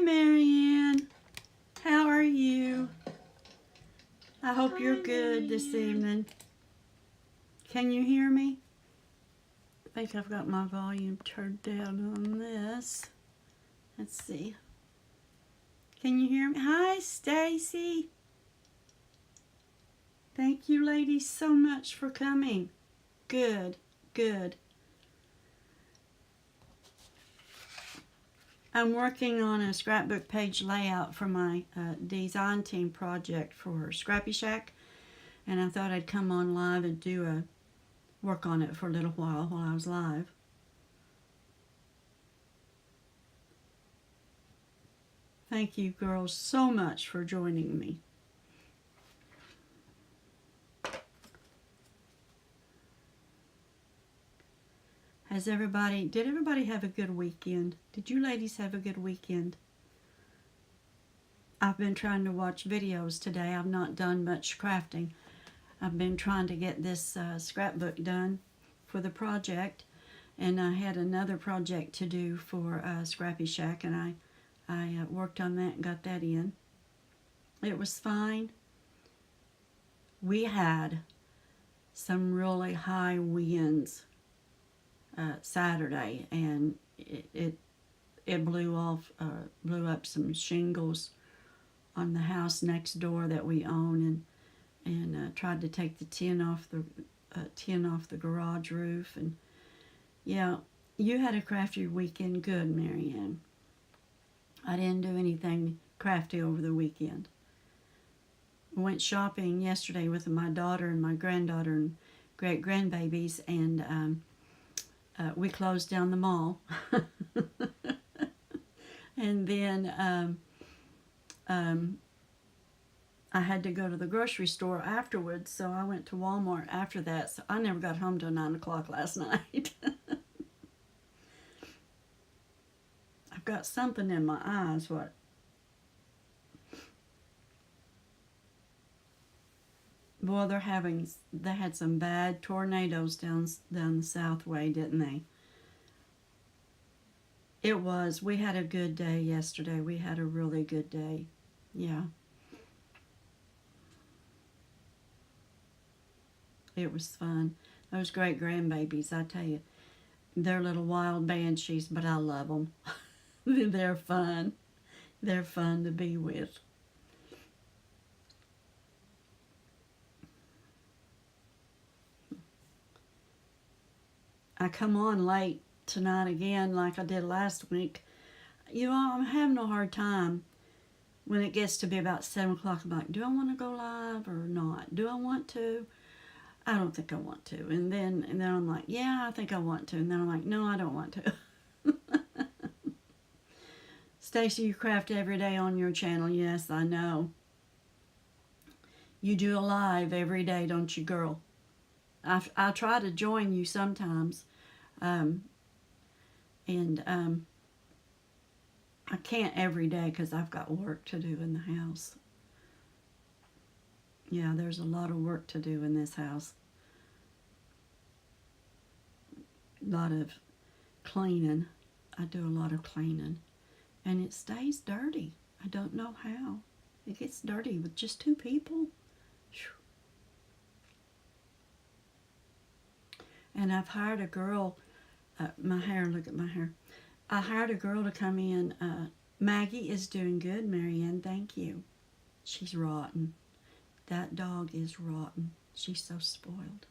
Marianne. How are you? I hope you're good this evening. Can you hear me? I think I've got my volume turned down on this. Let's see. Can you hear me? Hi, Stacy. Thank you, ladies, so much for coming. Good, good. I'm working on a scrapbook page layout for my design team project for Scrappy Shack, and I thought I'd come on live and do a work on it for a little while I was live. Thank you, girls, so much for joining me. Did everybody have a good weekend? Did you ladies have a good weekend? I've been trying to watch videos today. I've not done much crafting. I've been trying to get this scrapbook done for the project, and I had another project to do for Scrappy Shack, and I worked on that and got that in. It was fine. We had some really high winds Saturday, and it blew up some shingles on the house next door that we own, and tried to take the tin off the garage roof. And yeah, you had a crafty weekend. Good, Marianne. I didn't do anything crafty over the weekend. I went shopping yesterday with my daughter and my granddaughter and great grandbabies, and we closed down the mall. And then I had to go to the grocery store afterwards, so I went to Walmart after that. So I never got home till 9 o'clock last night. I've got something in my eyes. What? Boy, they had some bad tornadoes down the south way, didn't they? We had a good day yesterday. We had a really good day. Yeah. It was fun. Those great grandbabies, I tell you, they're little wild banshees, but I love them. They're fun. They're fun to be with. I come on late tonight again like I did last week. You know, I'm having a hard time when it gets to be about 7 o'clock. I'm like, do I want to go live or not? Do I want to? I don't think I want to. And then I'm like, yeah, I think I want to. And then I'm like, no, I don't want to. Stacy, you craft every day on your channel. Yes, I know. You do a live every day, don't you, girl? I try to join you sometimes. I can't every day because I've got work to do in the house. Yeah, there's a lot of work to do in this house. A lot of cleaning. I do a lot of cleaning. And it stays dirty. I don't know how. It gets dirty with just 2 people. And I've hired a girl, my hair, look at my hair. I hired a girl to come in. Maggie is doing good, Marianne, thank you. She's rotten. That dog is rotten. She's so spoiled.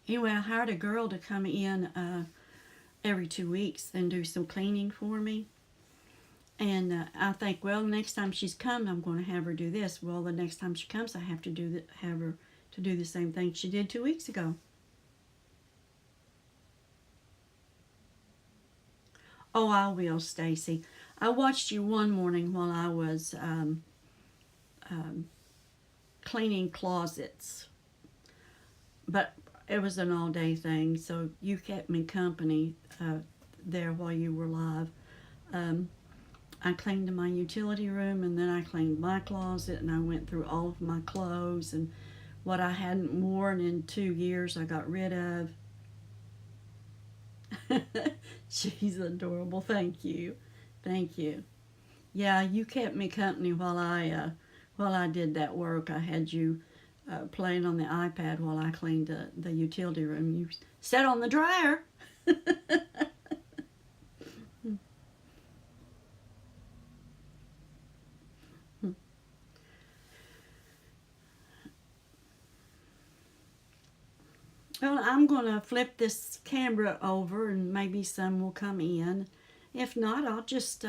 Anyway, I hired a girl to come in every 2 weeks and do some cleaning for me. And I think, well, next time she's come, I'm going to have her do this. Well, the next time she comes, I have to have her to do the same thing she did 2 weeks ago. Oh, I will, Stacy. I watched you one morning while I was cleaning closets, but it was an all-day thing, so you kept me company there while you were live. I cleaned my utility room, and then I cleaned my closet, and I went through all of my clothes, and what I hadn't worn in 2 years I got rid of. She's adorable. Thank you. Thank you. Yeah, you kept me company while I did that work. I had you playing on the iPad while I cleaned the utility room. You sat on the dryer. Well, I'm going to flip this camera over and maybe some will come in. If not, I'll just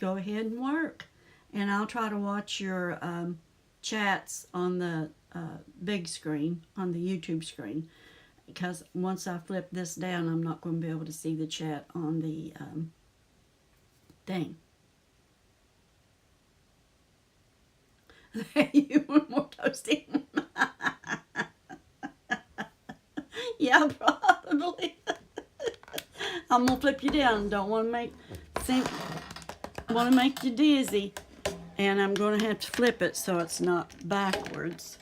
go ahead and work. And I'll try to watch your chats on the big screen, on the YouTube screen. Because once I flip this down, I'm not going to be able to see the chat on the thing. You want more toasting? Yeah, probably. I'm gonna flip you down. Don't want to make you dizzy, and I'm gonna have to flip it so it's not backwards.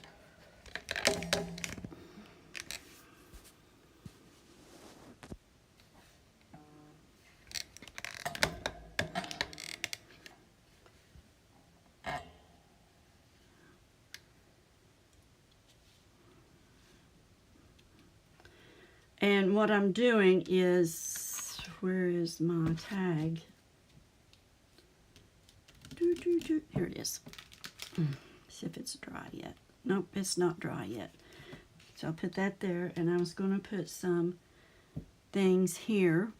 And what I'm doing is, where is my tag? Here it is. See if it's dry yet. Nope, it's not dry yet. So I'll put that there, and I was going to put some things here.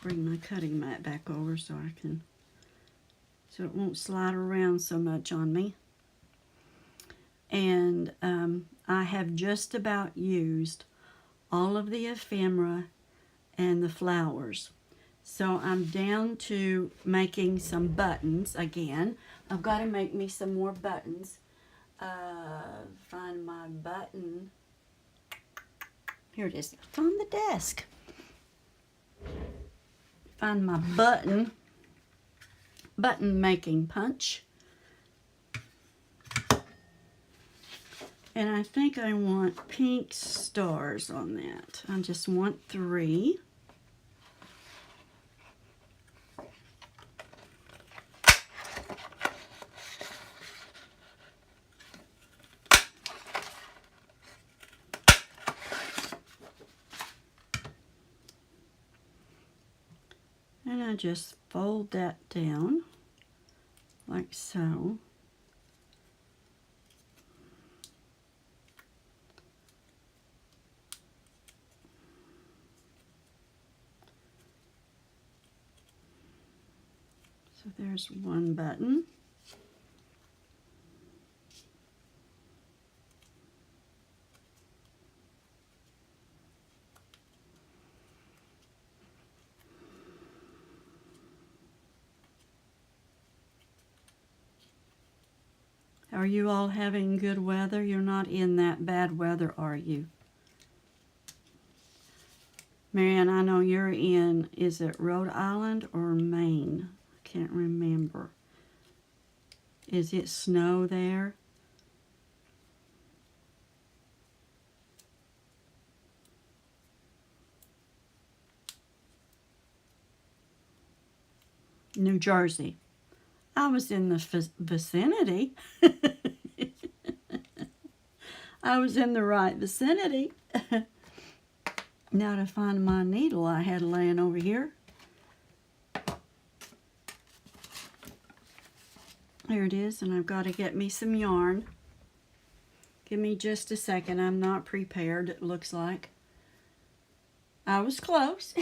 Bring my cutting mat back over so it won't slide around so much on me. And I have just about used all of the ephemera and the flowers. So I'm down to making some buttons again. I've got to make me some more buttons. Find my button. Here it is. It's on the desk. Find my button making punch. And I think I want pink stars on that. I just want 3. And I just fold that down like so. So there's one button. Are you all having good weather? You're not in that bad weather, are you? Marianne, I know you're in, is it Rhode Island or Maine? I can't remember. Is it snow there? New Jersey. I was in the vicinity. I was in the right vicinity. Now to find my needle I had laying over here. There it is, and I've got to get me some yarn. Give me just a second. I'm not prepared, it looks like. I was close.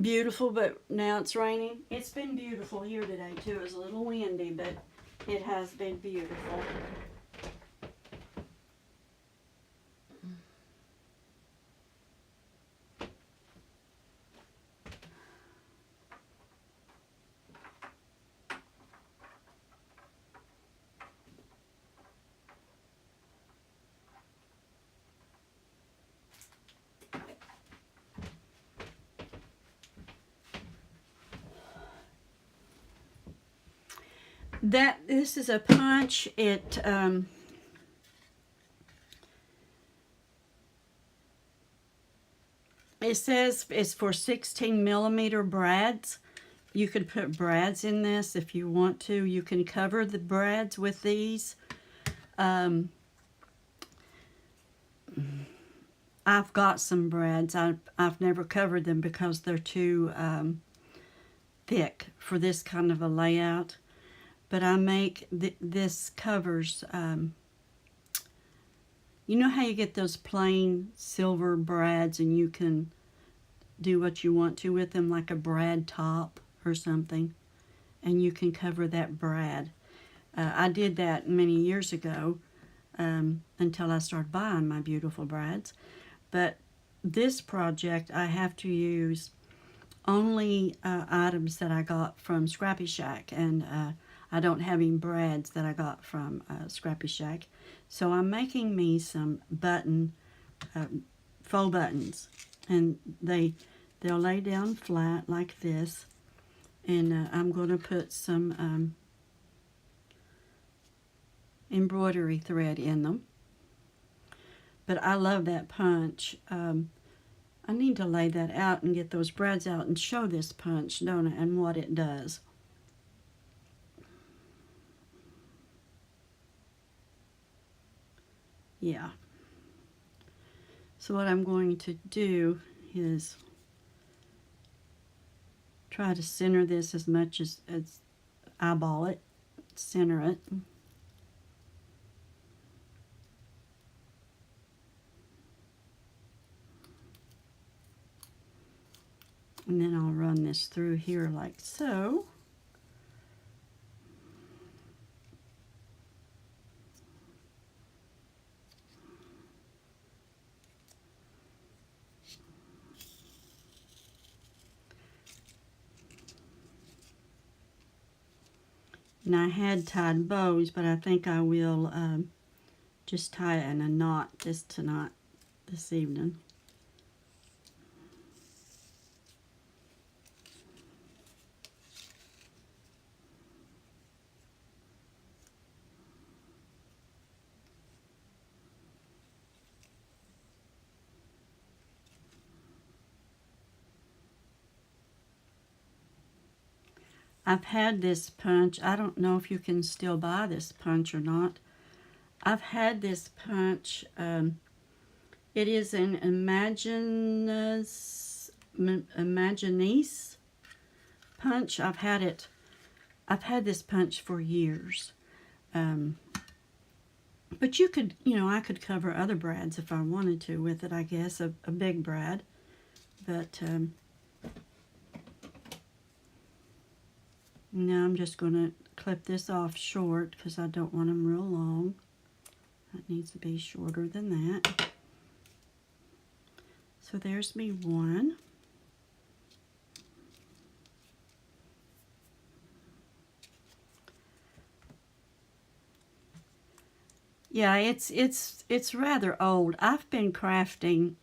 Beautiful, but now it's raining. It's been beautiful here today, too. It was a little windy, but it has been beautiful. This is a punch. it says it's for 16 millimeter brads. You could put brads in this if you want to. You can cover the brads with these. I've got some brads. I've never covered them because they're too thick for this kind of a layout. But I make this covers, you know how you get those plain silver brads and you can do what you want to with them, like a brad top or something, and you can cover that brad. I did that many years ago until I started buying my beautiful brads. But this project, I have to use only items that I got from Scrappy Shack, and I don't have any brads that I got from Scrappy Shack. So I'm making me some faux buttons, and they'll lay down flat like this, and I'm going to put some embroidery thread in them. But I love that punch. I need to lay that out and get those brads out and show this punch, don't I, and what it does. Yeah. So what I'm going to do is try to center this as much as eyeball it, center it. And then I'll run this through here like so. And I had tied bows, but I think I will just tie it in a knot this evening. I've had this punch. I don't know if you can still buy this punch or not. I've had this punch. It is an Imaginese punch. I've had this punch for years. But you could, I could cover other brads if I wanted to with it, I guess, a big brad. But now I'm just going to clip this off short because I don't want them real long. That needs to be shorter than that. So there's me one. Yeah, it's rather old. I've been crafting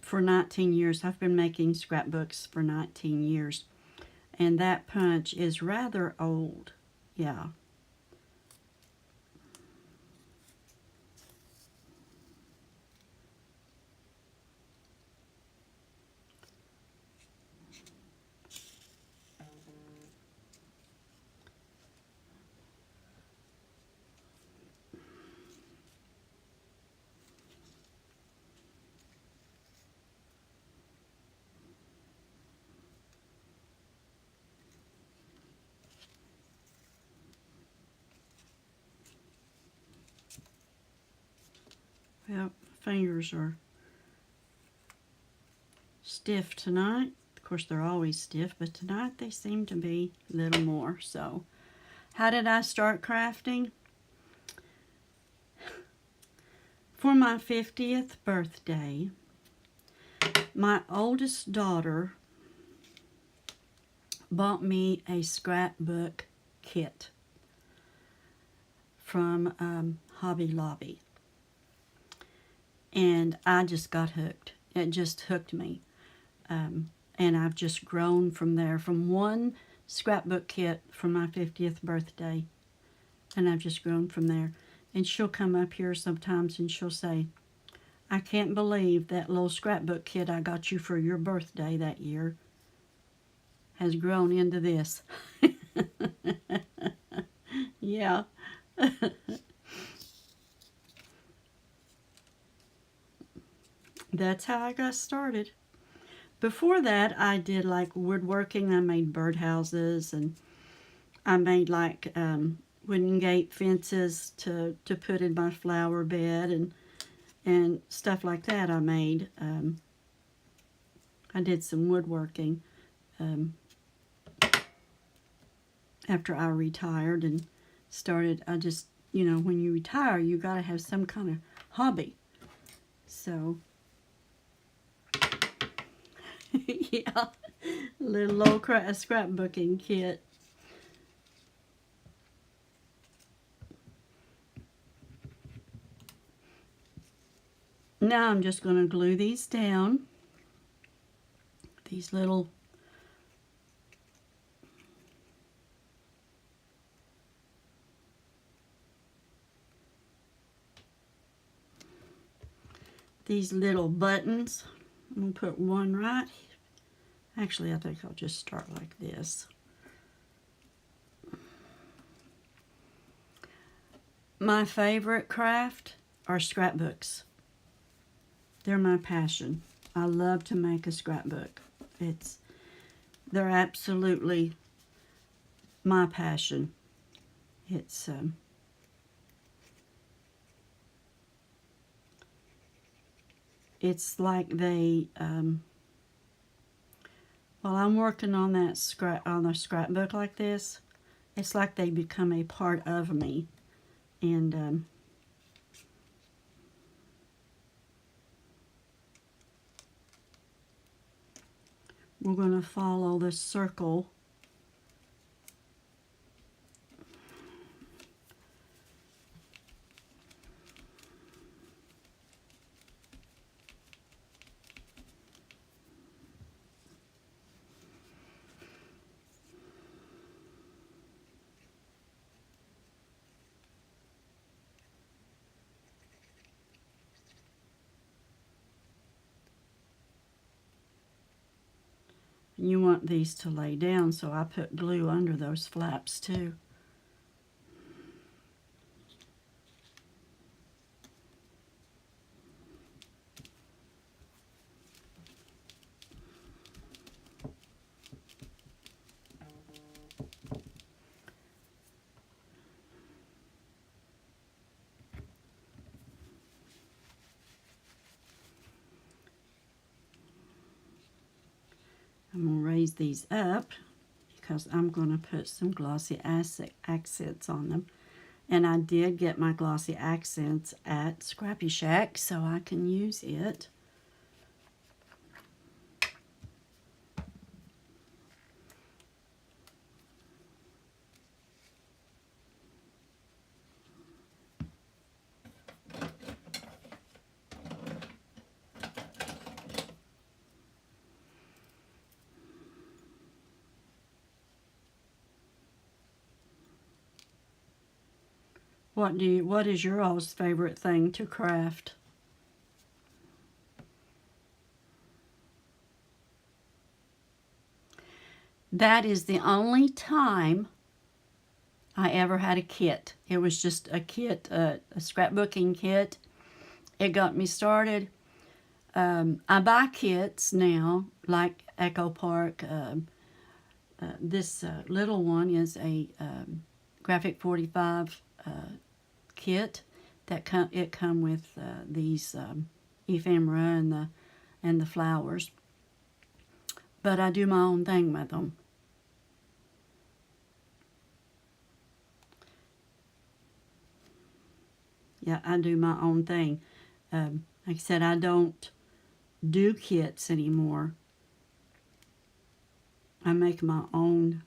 for 19 years. I've been making scrapbooks for 19 years. And that punch is rather old. Yeah. Well, fingers are stiff tonight. Of course, they're always stiff, but tonight they seem to be a little more. So, how did I start crafting? For my 50th birthday, my oldest daughter bought me a scrapbook kit from Hobby Lobby. And I just got hooked. It just hooked me. And I've just grown from there, from one scrapbook kit for my 50th birthday. And I've just grown from there. And she'll come up here sometimes and she'll say, I can't believe that little scrapbook kit I got you for your birthday that year has grown into this. Yeah. That's how I got started. Before that, I did like woodworking. I made birdhouses, and I made like wooden gate fences to put in my flower bed, and stuff like that. I made. I did some woodworking after I retired and started. I just, when you retire, you got to have some kind of hobby. So, yeah, little old scrapbooking kit. Now I'm just going to glue these down. These little buttons. I'm going to put one right. Actually, I think I'll just start like this. My favorite craft are scrapbooks. They're my passion. I love to make a scrapbook. They're absolutely my passion. It's like while I'm working on a scrapbook like this, it's like they become a part of me. And we're going to follow the circle. You want these to lay down, so I put glue under those flaps too. I'm going to raise these up because I'm going to put some glossy accents on them. And I did get my glossy accents at Scrappy Shack, so I can use it. What is your all's favorite thing to craft? That is the only time I ever had a kit. It was just a kit, a scrapbooking kit. It got me started. I buy kits now, like Echo Park. This little one is a Graphic 45 kit that come with these ephemera and the flowers. But I do my own thing with them. Yeah, I do my own thing. Like I said, I don't do kits anymore. I make my own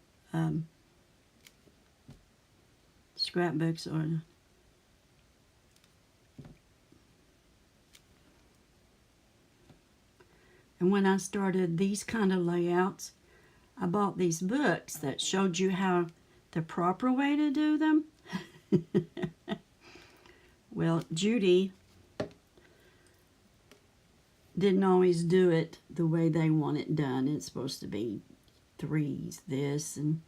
scrapbooks. And when I started these kind of layouts, I bought these books that showed you how the proper way to do them. Well, Judy didn't always do it the way they want it done. It's supposed to be threes, this, and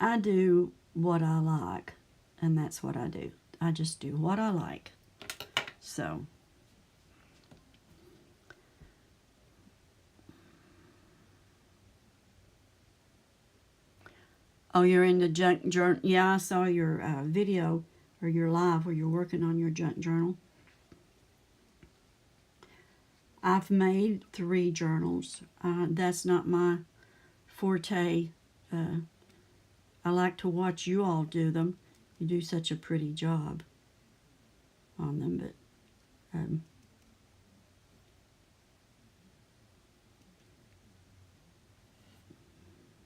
I do what I like, and that's what I do. I just do what I like. So, oh, you're in the junk journal. Yeah, I saw your video or your live where you're working on your junk journal. I've made 3 journals. That's not my forte. I like to watch you all do them. You do such a pretty job on them, but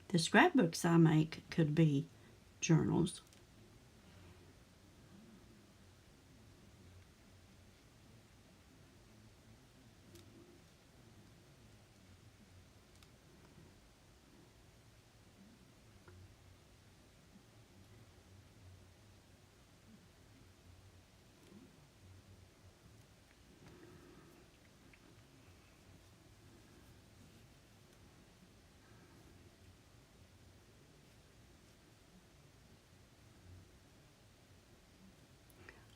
the scrapbooks I make could be journals.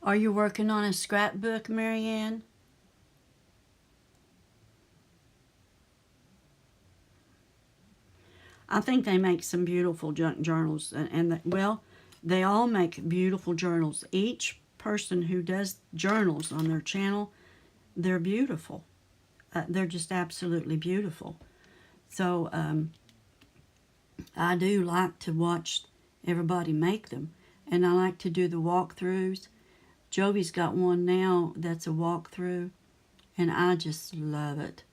Are you working on a scrapbook, Marianne? I think they make some beautiful junk journals, well, they all make beautiful journals. Each person who does journals on their channel, they're beautiful. They're just absolutely beautiful. So I do like to watch everybody make them, and I like to do the walkthroughs. Jovi's got one now that's a walkthrough, and I just love it.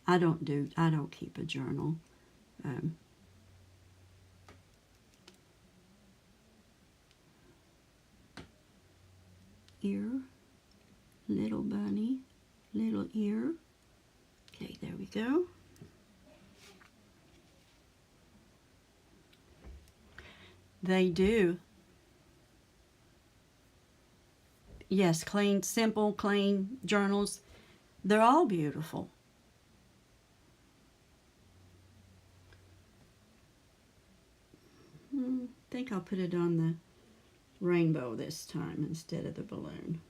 I don't keep a journal. Ear, little bunny, little ear. Okay, there we go. They do. Yes, clean, simple, clean journals. They're all beautiful. I think I'll put it on the rainbow this time instead of the balloon.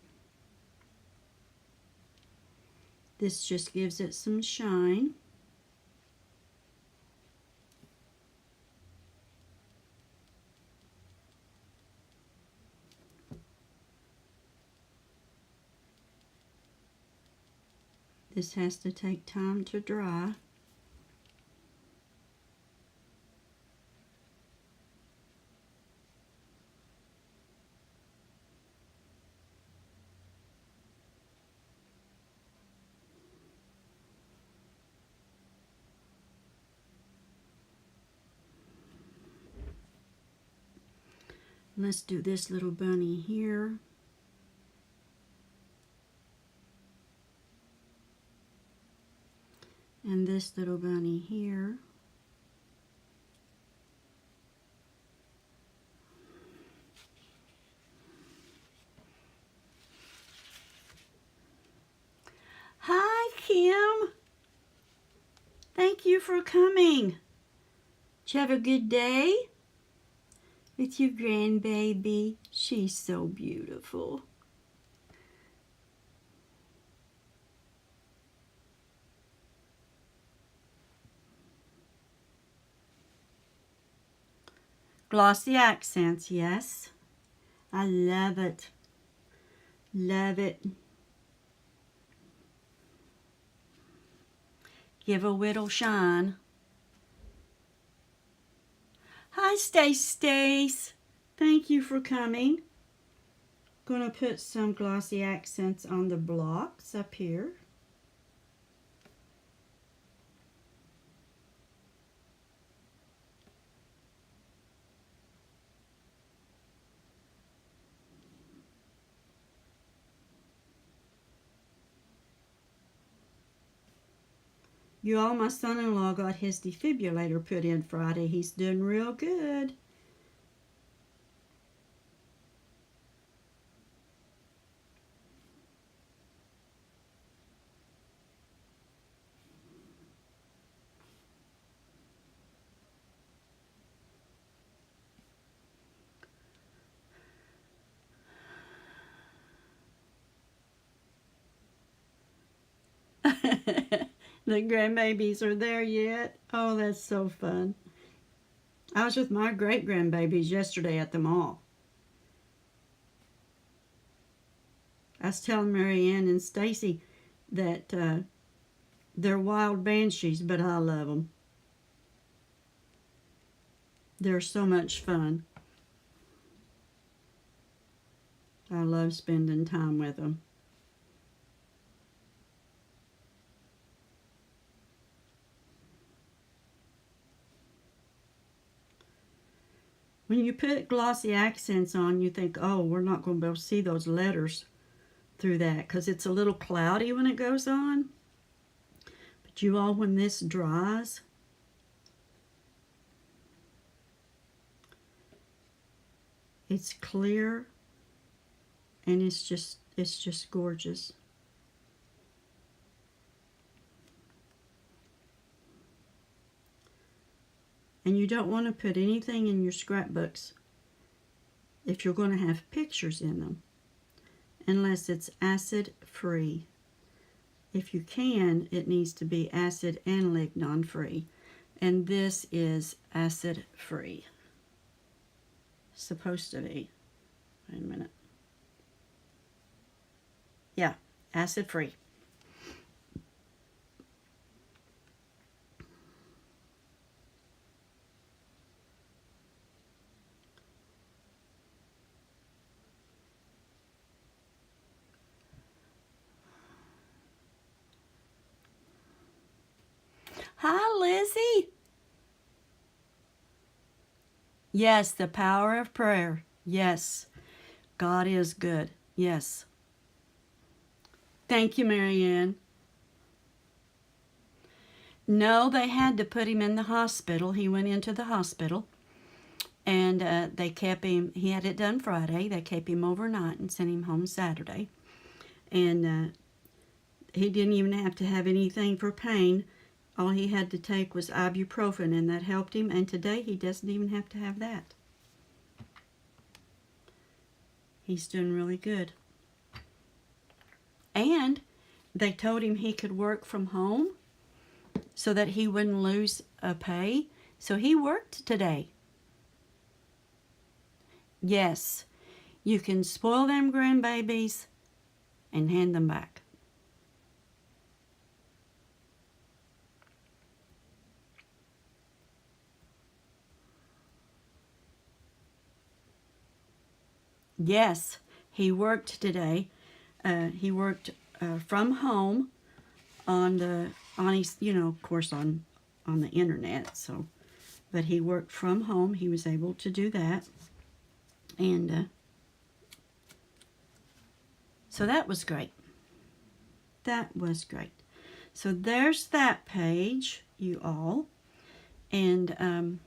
This just gives it some shine. This has to take time to dry. Let's do this little bunny here. And this little bunny here. Hi, Kim. Thank you for coming. Did you have a good day with your grandbaby? She's so beautiful. Glossy accents, yes. I love it. Love it. Give a little shine. Hi, Stace. Thank you for coming. Gonna put some glossy accents on the blocks up here. You all, my son-in-law got his defibrillator put in Friday. He's doing real good. The grandbabies are there yet? Oh, that's so fun. I was with my great-grandbabies yesterday at the mall. I was telling Marianne and Stacy that they're wild banshees, but I love them. They're so much fun. I love spending time with them. When you put glossy accents on, you think, oh, we're not going to be able to see those letters through that because it's a little cloudy when it goes on. But you all, when this dries, it's clear and it's just gorgeous. And you don't want to put anything in your scrapbooks if you're going to have pictures in them, unless it's acid free. If you can, it needs to be acid and lignon free. And this is acid free. Supposed to be. Wait a minute. Yeah, acid free. Hi, Lizzie. Yes, the power of prayer. Yes, God is good. Yes. Thank you, Marianne. No, they had to put him in the hospital. He went into the hospital, and they kept him. He had it done Friday. They kept him overnight and sent him home Saturday. And he didn't even have to have anything for pain. All he had to take was ibuprofen, and that helped him. And today he doesn't even have to have that. He's doing really good. And they told him he could work from home so that he wouldn't lose pay. So he worked today. Yes, you can spoil them grandbabies and hand them back. Yes, he worked today. He worked from home on his, of course, on the internet. So, but he worked from home. He was able to do that, and so that was great. That was great. So there's that page, you all, and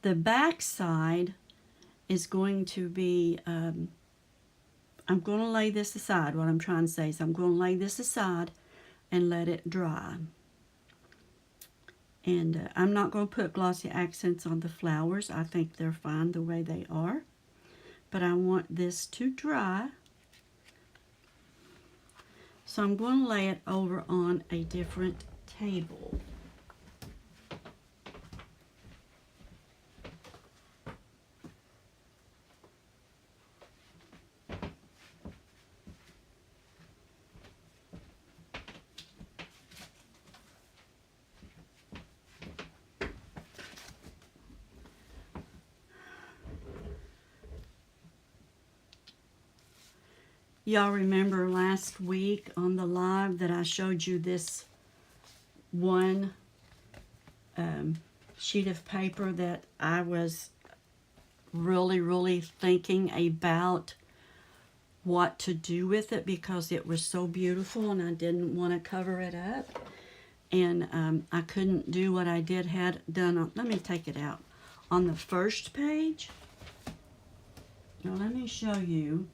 the back side is going to be, I'm going to lay this aside. What I'm trying to say is I'm going to lay this aside and let it dry. And I'm not going to put glossy accents on the flowers. I think they're fine the way they are. But I want this to dry. So I'm going to lay it over on a different table. Y'all remember last week on the live that I showed you this one sheet of paper that I was really thinking about what to do with it because it was so beautiful and I didn't want to cover it up. And I couldn't do what I had done on, let me take it out. On the first page, now let me show you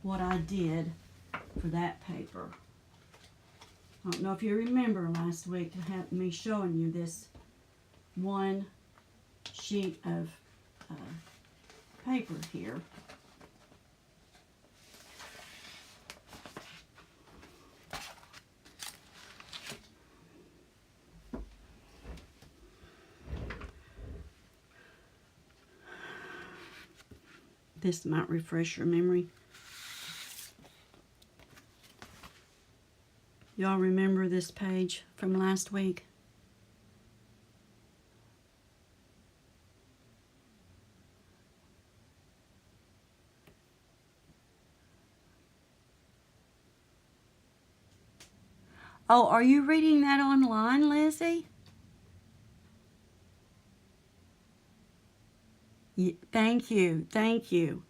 what I did for that paper. I don't know if you remember last week me showing you this one sheet of paper here. This might refresh your memory. Y'all remember this page from last week? Oh, are you reading that online, Lizzie? Thank you, thank you.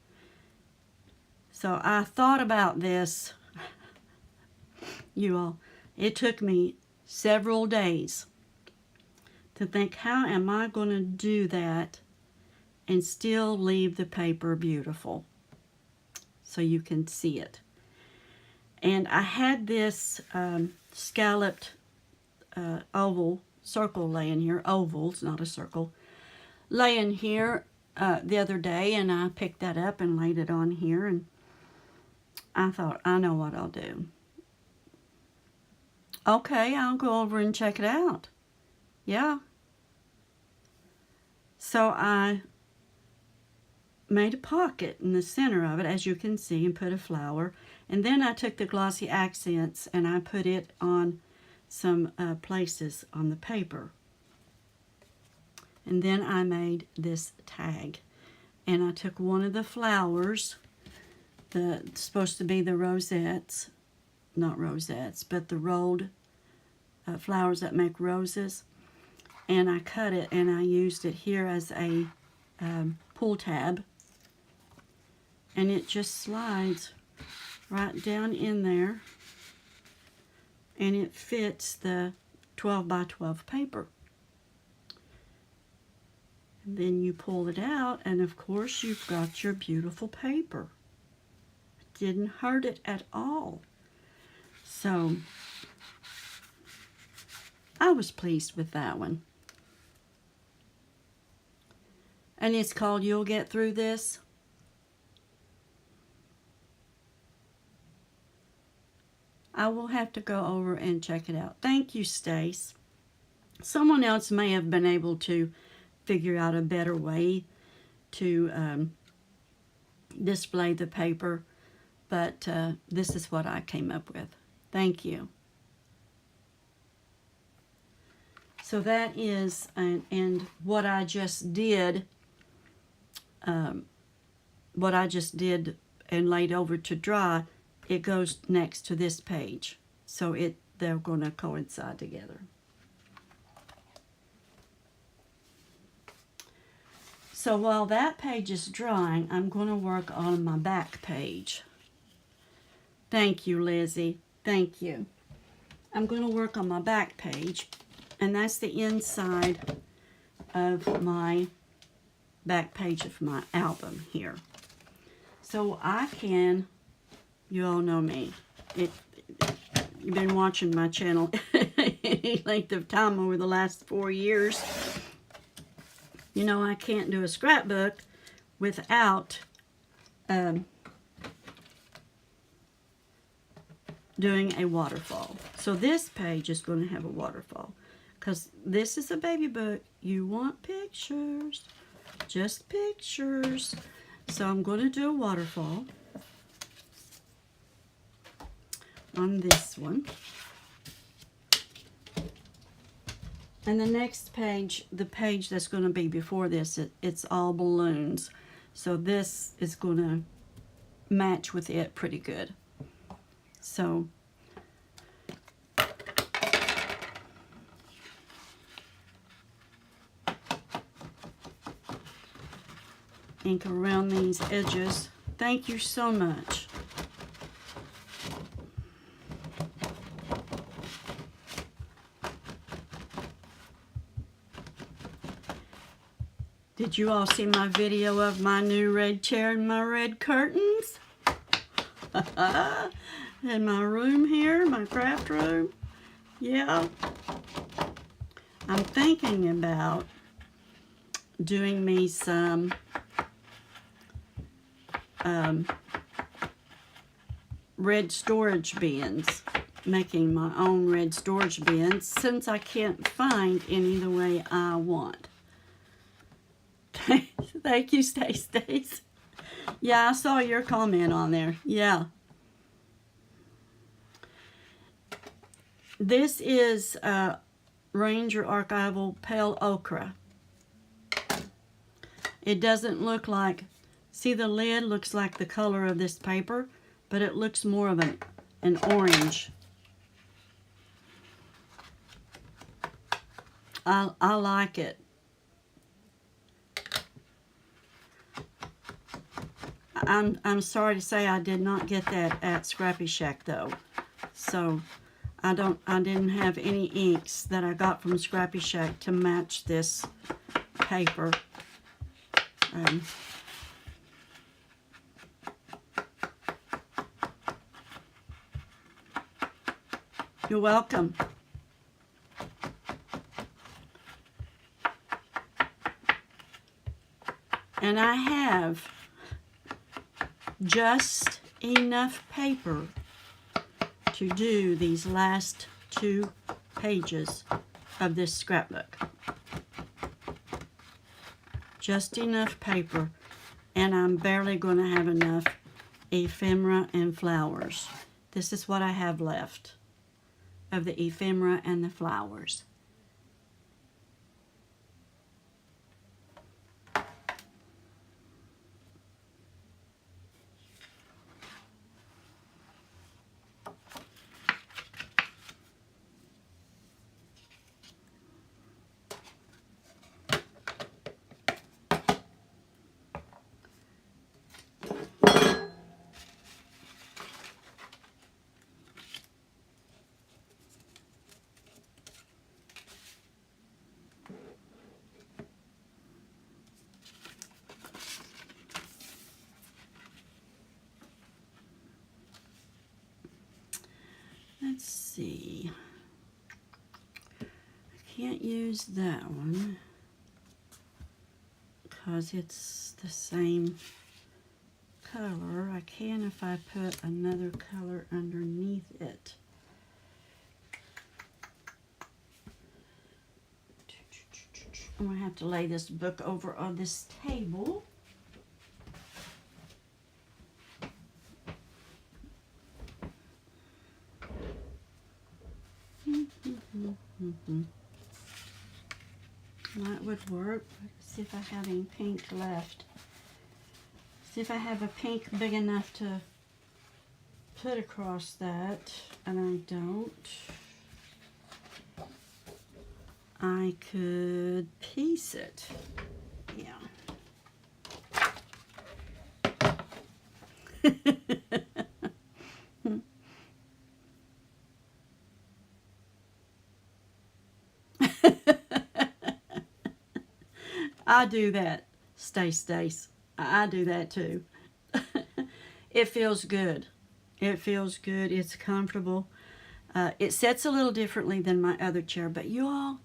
So I thought about this, you all. It took me several days to think, how am I going to do that and still leave the paper beautiful so you can see it. And I had this scalloped oval circle laying here. Oval's not a circle. Laying here the other day, and I picked that up and laid it on here, and I thought, I know what I'll do. Okay, I'll go over and check it out. Yeah. So I made a pocket in the center of it, as you can see, and put a flower. And then I took the glossy accents and I put it on some places on the paper. And then I made this tag. And I took one of the flowers, supposed to be the rosettes, not rosettes, but the rolled flowers that make roses. And I cut it and I used it here as a pull tab. And it just slides right down in there. And it fits the 12 by 12 paper. And then you pull it out, and of course you've got your beautiful paper. It didn't hurt it at all. So I was pleased with that one. And it's called You'll Get Through This. I will have to go over and check it out. Thank you, Stace. Someone else may have been able to figure out a better way to display the paper, but this is what I came up with. Thank you. So that is, and what I just did, and laid over to dry, it goes next to this page. So they're going to coincide together. So while that page is drying, I'm going to work on my back page. Thank you, Lizzie. Thank you. I'm going to work on my back page, and that's the inside of my back page of my album here. So I can, you all know me, you've been watching my channel any length of time over the last 4 years. You know I can't do a scrapbook without doing a waterfall. So this page is going to have a waterfall, because this is a baby book. You want pictures, just pictures. So I'm going to do a waterfall on this one. And the next page, the page that's going to be before this, it's all balloons. So this is going to match with it pretty good. So ink around these edges. Thank you so much. Did you all see my video of my new red chair and my red curtains? In my room here, my craft room. Yeah. I'm thinking about doing me some red storage bins. Making my own red storage bins, since I can't find any the way I want. Thank you, Stace. Yeah, I saw your comment on there. Yeah. This is Ranger Archival Pale Ochre. It doesn't look like, see the lid looks like the color of this paper, but it looks more of an orange. I like it. I'm sorry to say I did not get that at Scrappy Shack though. So I didn't have any inks that I got from Scrappy Shack to match this paper. You're welcome. And I have just enough paper to do these last 2 pages of this scrapbook. Just enough paper, and I'm barely going to have enough ephemera and flowers. This is what I have left of the ephemera and the flowers. Let's see. I can't use that one because it's the same color. I can if I put another color underneath it. I'm going to have to lay this book over on this table. That would work. Let's see if I have any pink left. See if I have a pink big enough to put across that, and I don't. I could piece it. Yeah. I do that, Stace. I do that too. It feels good. It feels good. It's comfortable. It sets a little differently than my other chair, but you all,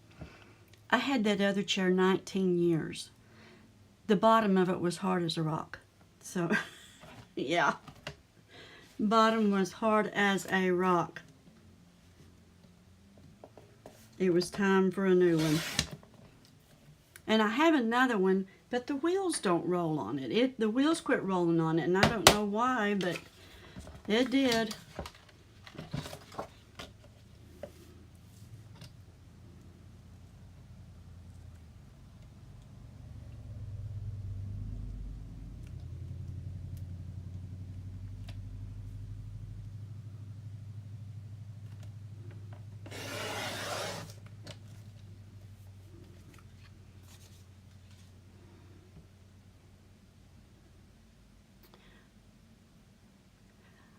I had that other chair 19 years. The bottom of it was hard as a rock. So, yeah. Bottom was hard as a rock. It was time for a new one. And I have another one, but the wheels don't roll on it. The wheels quit rolling on it, and I don't know why, but it did.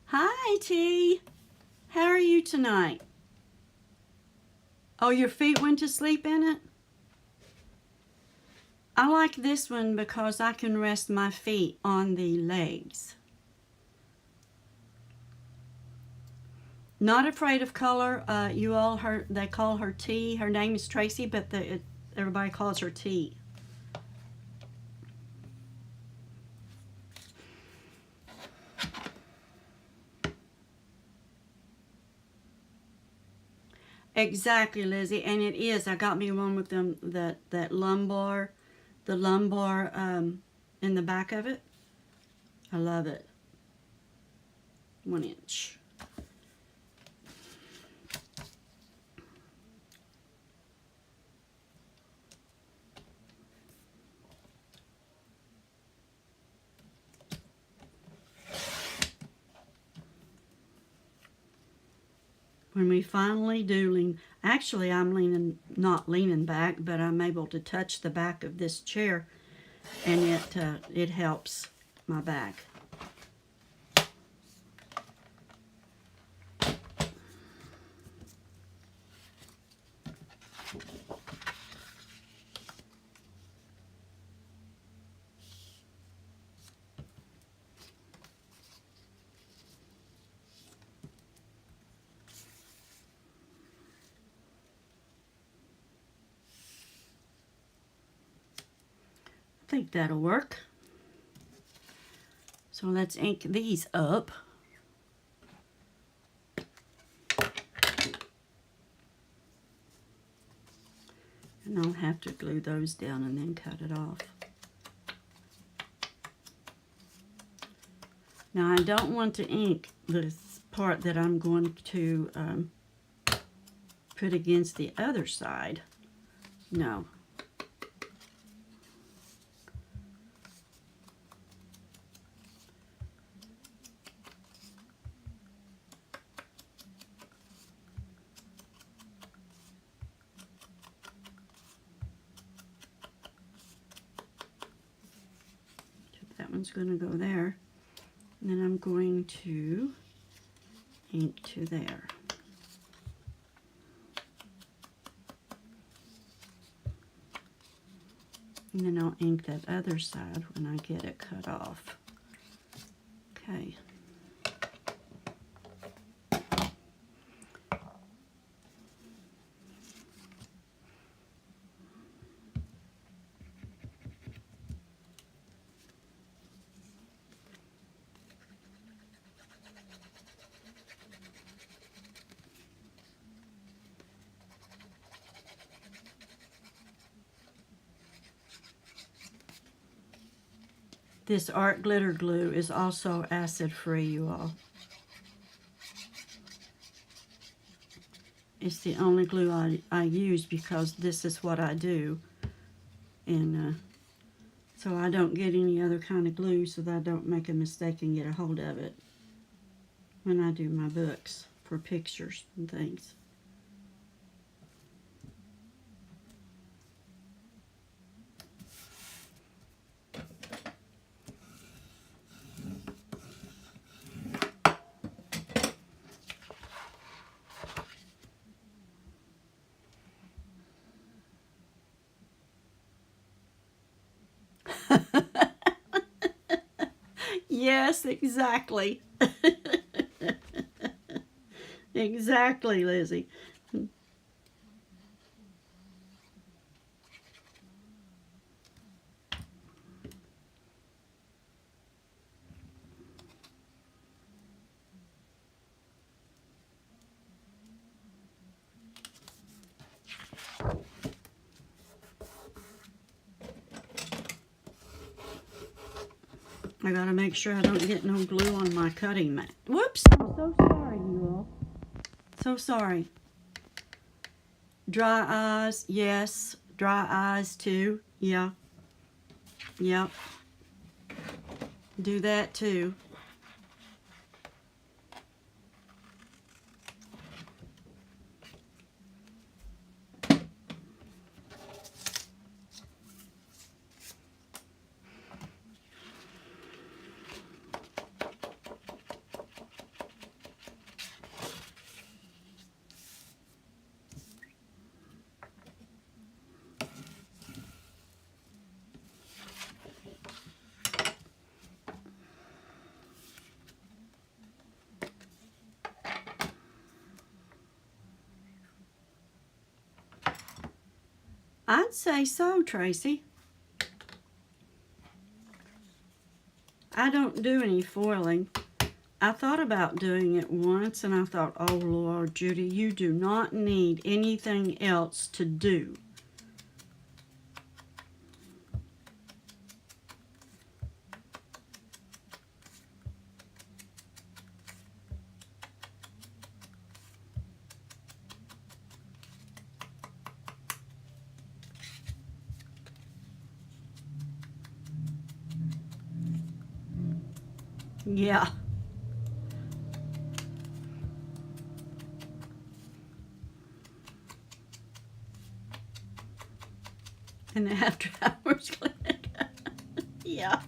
Hi, T. How are you tonight? Oh, your feet went to sleep in it? I like this one because I can rest my feet on the legs. Not afraid of color. You all heard, they call her T. Her name is Tracy, but everybody calls her T. Exactly, Lizzie, and it is. I got me one with them that lumbar, the lumbar in the back of it. I love it. 1 inch. When we finally do lean, actually I'm not leaning back, but I'm able to touch the back of this chair, and it helps my back. I think that'll work. So let's ink these up. And I'll have to glue those down and then cut it off. Now I don't want to ink this part that I'm going to put against the other side. No. That one's going to go there. And then I'm going to ink to there. And then I'll ink that other side when I get it cut off. Okay. This art glitter glue is also acid free, you all. It's the only glue I use because this is what I do. And so I don't get any other kind of glue so that I don't make a mistake and get a hold of it when I do my books for pictures and things. Yes, exactly. Exactly, Lizzie. I gotta make sure I don't get no glue on my cutting mat. Whoops! I'm so sorry, you all. So sorry. Dry eyes, yes. Dry eyes too, yeah. Yep. Do that too. I'd say so, Tracy. I don't do any foiling. I thought about doing it once and I thought, oh Lord, Judy, you do not need anything else to do. Yeah. In the after hours clinic. Yeah.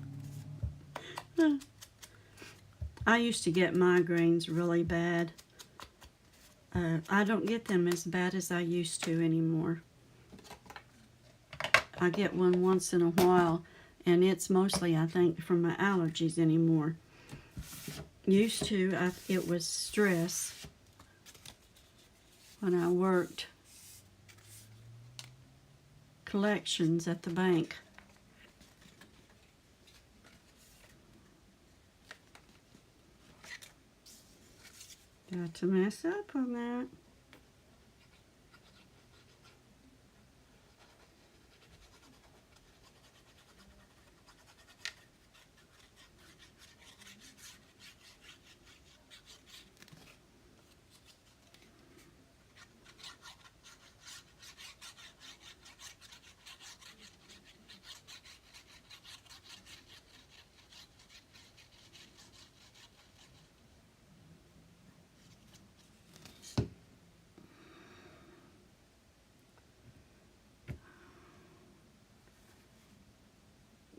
I used to get migraines really bad. I don't get them as bad as I used to anymore. I get one once in a while, and it's mostly, I think, from my allergies anymore. Used to, it was stress when I worked collections at the bank. Got to mess up on that.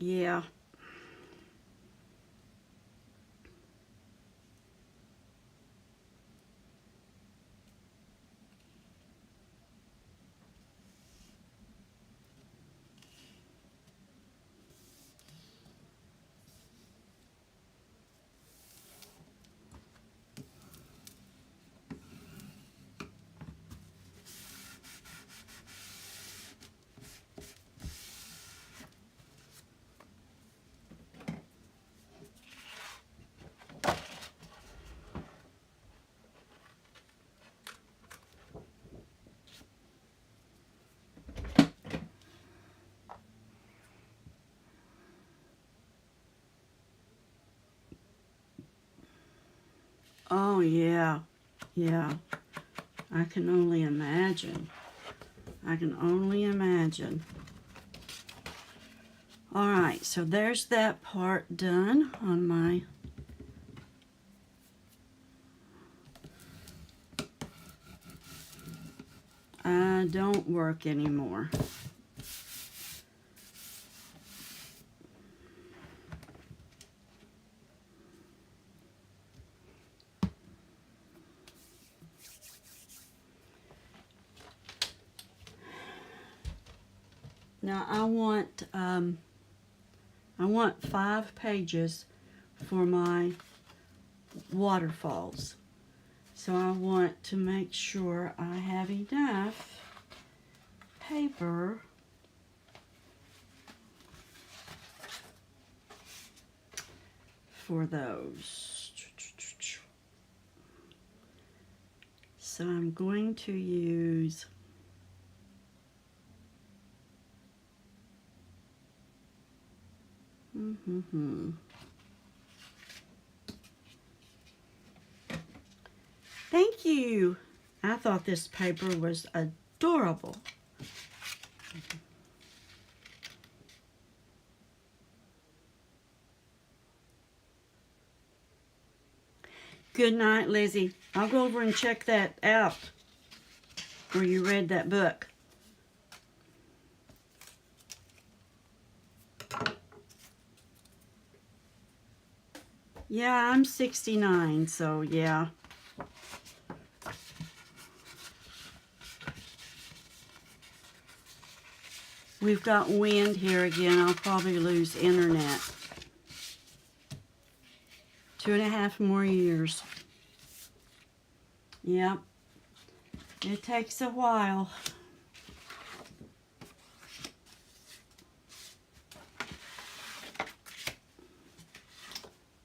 Yeah. Oh, yeah. Yeah. I can only imagine. I can only imagine. All right, so there's that part done on my don't work anymore. Now I want 5 pages for my waterfalls. So I want to make sure I have enough paper for those. So I'm going to use Thank you. I thought this paper was adorable. Good night, Lizzie. I'll go over and check that out where you read that book. Yeah, I'm 69, so yeah. We've got wind here again. I'll probably lose internet. 2.5 more years. Yep. It takes a while.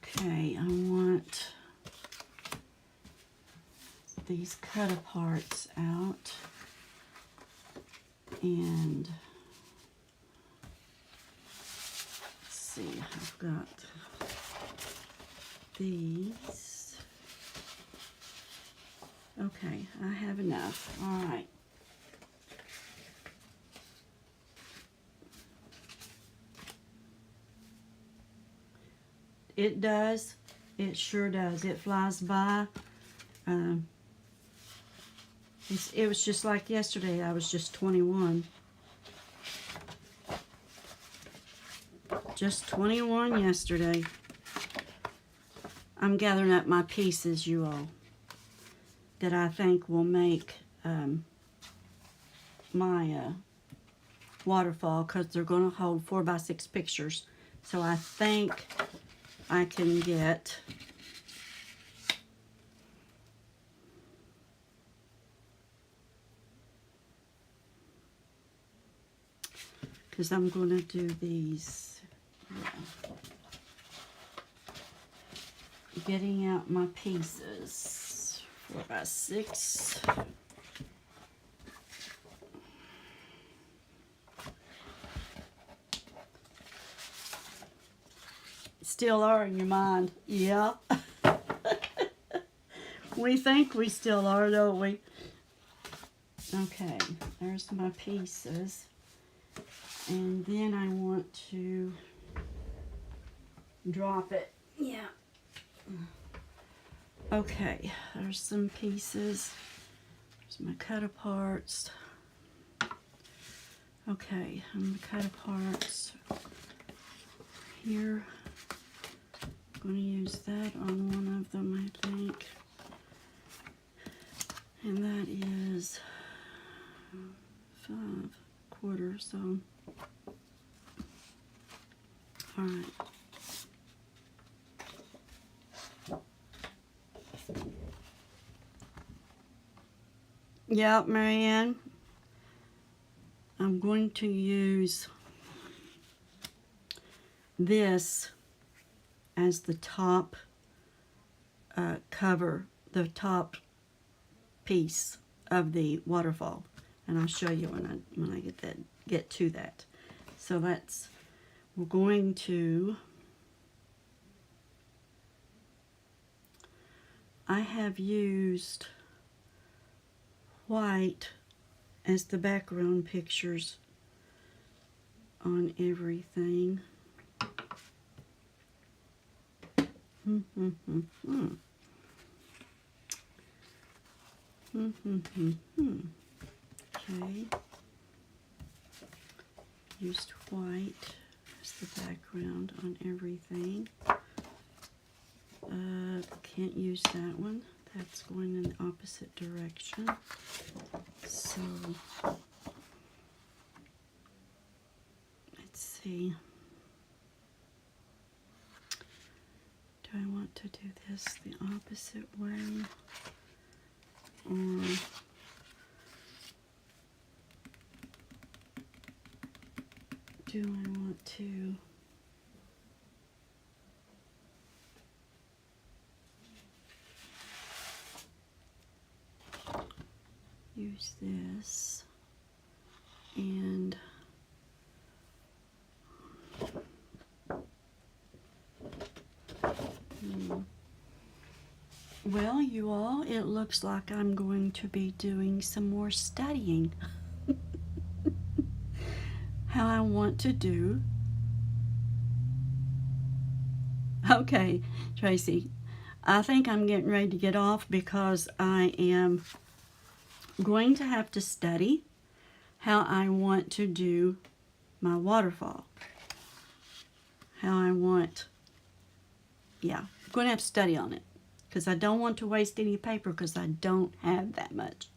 Okay, I want these cut aparts out. And let's see, I've got these. Okay, I have enough. All right. It does It sure does. It flies by. Um, it was just like yesterday. I was just 21. Just 21 yesterday. I'm gathering up my pieces, you all, that I think will make my waterfall, because they're going to hold 4x6 pictures. So I think I can get because I'm going to do these. Yeah. Getting out my pieces. 4x6. Still are in your mind. Yeah. We think we still are, don't we? Okay, there's my pieces. And then I want to drop it. Yeah. Okay, there's some pieces. There's my cut aparts. Okay, I'm going to cut aparts here. I'm going to use that on one of them, I think. And that is 5/4, so. All right. Yeah, Marianne, I'm going to use this as the top cover, the top piece of the waterfall, and I'll show you when I get to that. So we're going to. I have used white as the background pictures on everything. Okay. Used white as the background on everything. Can't use that one. That's going in the opposite direction. So, let's see. Do I want to do this the opposite way? Or do I want to use this and well, you all, it looks like I'm going to be doing some more studying. How I want to do. Okay, Tracy, I think I'm getting ready to get off because I am going to have to study how I want to do my waterfall. How I want, yeah, I'm going to have to study on it because I don't want to waste any paper because I don't have that much.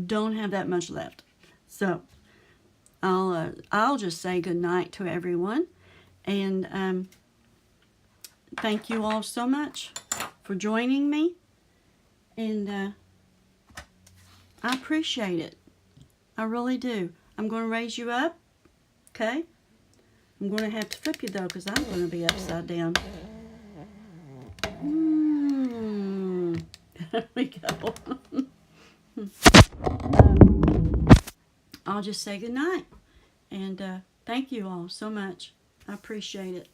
Don't have that much left. So I'll just say good night to everyone, and thank you all so much for joining me, and I appreciate it. I really do. I'm going to raise you up, okay? I'm going to have to flip you though because I'm going to be upside down. There we go. I'll just say good night, and thank you all so much. I appreciate it.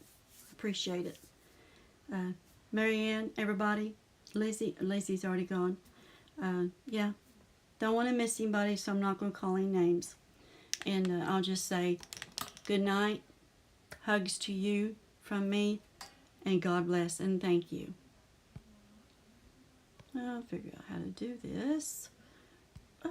Appreciate it. Marianne, everybody, Lizzie's already gone. Yeah, don't want to miss anybody, so I'm not going to call any names. And I'll just say good night. Hugs to you from me, And God bless and thank you. I'll figure out how to do this. Ah.